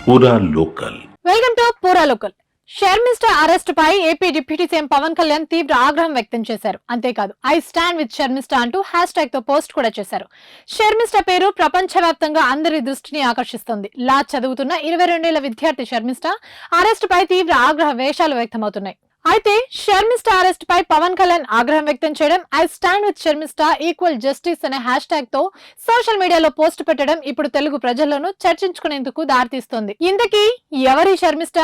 పూరా local. Welcome to Poora local. Sharmishta arrest పై AP deputy CM Pawan Kalyan తీవ్ర ఆగ్రహం వ్యక్తం చేశారు. అంతేకాదు ఐ స్టాండ్ విత్ షర్మిష్ట అంటూ హ్యాష్ ట్యాగ్ తో పోస్ట్ కూడా చేశారు. షర్మిష్ట పేరు ప్రపంచవ్యాప్తంగా అందరి దృష్టిని ఆకర్షిస్తోంది. లా చదువుతున్న 22 ఏళ్ల విద్యార్థి షర్మిష్ట అరెస్ట్ పై తీవ్ర ఆగ్రహ వేషాలు వ్యక్తమవుతున్నాయి. అయితే షర్మిష్ట అరెస్ట్ పై పవన్ కళ్యాణ్ ఆగ్రహం వ్యక్తం చేయడం, I stand with Sharmishta equal justice అనే హ్యాష్ ట్యాగ్ తో సోషల్ మీడియాలో పోస్ట్ పెట్టడం ఇప్పుడు తెలుగు ప్రజల్లోనూ చర్చించుకునేందుకు దారితీస్తోంది. ఇంతకీ ఎవరి షర్మిష్ట?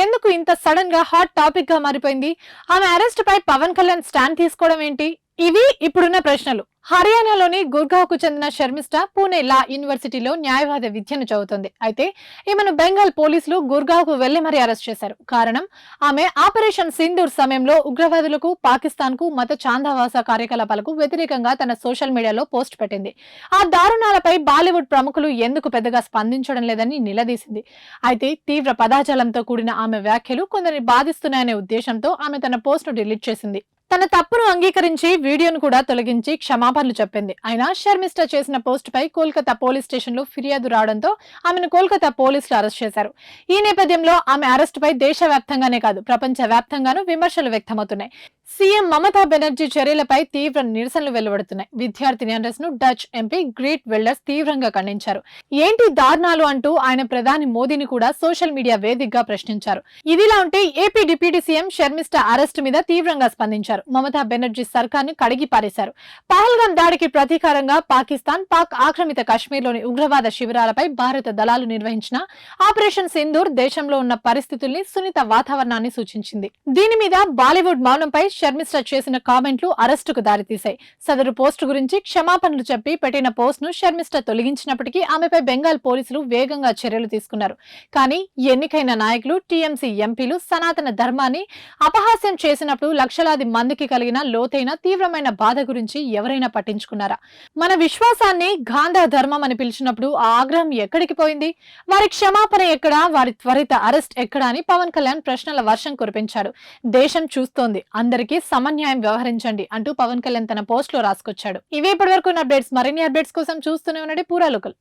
ఎందుకు ఇంత సడన్ గా హాట్ టాపిక్ గా మారిపోయింది? ఆమె అరెస్ట్ పై పవన్ కళ్యాణ్ స్టాండ్ తీసుకోవడం ఏంటి? ఇవి ఇప్పుడున్న ప్రశ్నలు. హర్యానాలోని గుర్గావ్కు చెందిన షర్మిష్ట పూణే లా యూనివర్సిటీలో న్యాయవాద విద్యను చదువుతుంది. అయితే ఈమెను బెంగాల్ పోలీసులు గుర్గావ్కు వెళ్లి మరీ అరెస్ట్ చేశారు. కారణం, ఆమె ఆపరేషన్ సింధూర్ సమయంలో ఉగ్రవాదులకు, పాకిస్తాన్ కు, మత చాందావాస కార్యకలాపాలకు వ్యతిరేకంగా తన సోషల్ మీడియాలో పోస్ట్ పెట్టింది. ఆ దారుణాలపై బాలీవుడ్ ప్రముఖులు ఎందుకు పెద్దగా స్పందించడం లేదని నిలదీసింది. అయితే తీవ్ర పదాజాలంతో కూడిన ఆమె వ్యాఖ్యలు కొందరిని బాధిస్తున్నాయనే ఉద్దేశంతో ఆమె తన పోస్ట్ ను డిలీట్ చేసింది. తన తప్పును అంగీకరించి వీడియోను కూడా తొలగించి క్షమాపణలు చెప్పింది. అయినా షర్మిష్ట చేసిన పోస్ట్ పై కోల్కతా పోలీస్ స్టేషన్ లో ఫిర్యాదు రావడంతో ఆమెను కోల్కతా పోలీసులు అరెస్ట్ చేశారు. ఈ నేపథ్యంలో ఆమె అరెస్ట్ పై దేశవ్యాప్తంగానే కాదు, ప్రపంచ వ్యాప్తంగానూ విమర్శలు వ్యక్తమవుతున్నాయి. సీఎం మమతా బెనర్జీ చర్యలపై తీవ్ర నిరసనలు వెలువడుతున్నాయి. విద్యార్థిని అరెస్ట్ ను డచ్ ఎంపీ గ్రీట్ విల్డర్స్ తీవ్రంగా ఖండించారు. ఏంటి దారుణాలు అంటూ ఆయన ప్రధాని మోదీని కూడా సోషల్ మీడియా వేదికగా ప్రశ్నించారు. ఇదిలా ఉంటే AP deputy CM Sharmishta arrest మీద తీవ్రంగా స్పందించారు. మమతా బెనర్జీ సర్కార్ ను కడిగి పారేశారు. పహల్గాం దాడికి ప్రతీకారంగా పాకిస్తాన్, పాక్ ఆక్రమిత కాశ్మీర్లోని ఉగ్రవాద శిబిరాలపై భారత దళాలు నిర్వహించిన ఆపరేషన్ సింధూర్ దేశంలో ఉన్న పరిస్థితుల్ని, సున్నిత వాతావరణాన్ని సూచించింది. దీని మీద బాలీవుడ్ మౌనంపై షర్మిష్ట చేసిన కామెంట్లు అరెస్టుకు దారితీశాయి. సదరు పోస్టు గురించి క్షమాపణలు చెప్పి పెట్టిన పోస్ట్ ను షర్మిష్ట తొలగించినప్పటికీ ఆమెపై బెంగాల్ పోలీసులు వేగంగా చర్యలు తీసుకున్నారు. కానీ ఎన్నికైన నాయకులు, టీఎంసీ ఎంపీలు సనాతన ధర్మాన్ని అపహాస్యం చేసినప్పుడు లక్షలాది మందికి కలిగిన లోతైన తీవ్రమైన బాధ గురించి ఎవరైనా పట్టించుకున్నారా? మన విశ్వాసాన్ని గాంధా ధర్మం అని పిలిచినప్పుడు ఆ ఆగ్రహం ఎక్కడికి పోయింది? వారి క్షమాపణ ఎక్కడా? వారి త్వరిత అరెస్ట్ ఎక్కడా అని పవన్ కళ్యాణ్ ప్రశ్నల వర్షం కురిపించాడు. దేశం చూస్తోంది, అందరికీ సమన్యాయం వ్యవహరించండి అంటూ పవన్ కళ్యాణ్ తన పోస్ట్ లో రాసుకొచ్చాడు. ఇవే ఇప్పటి వరకు అప్డేట్స్. మరిన్ని అప్డేట్స్ కోసం చూస్తూనే ఉండండి పూరా లోకల్.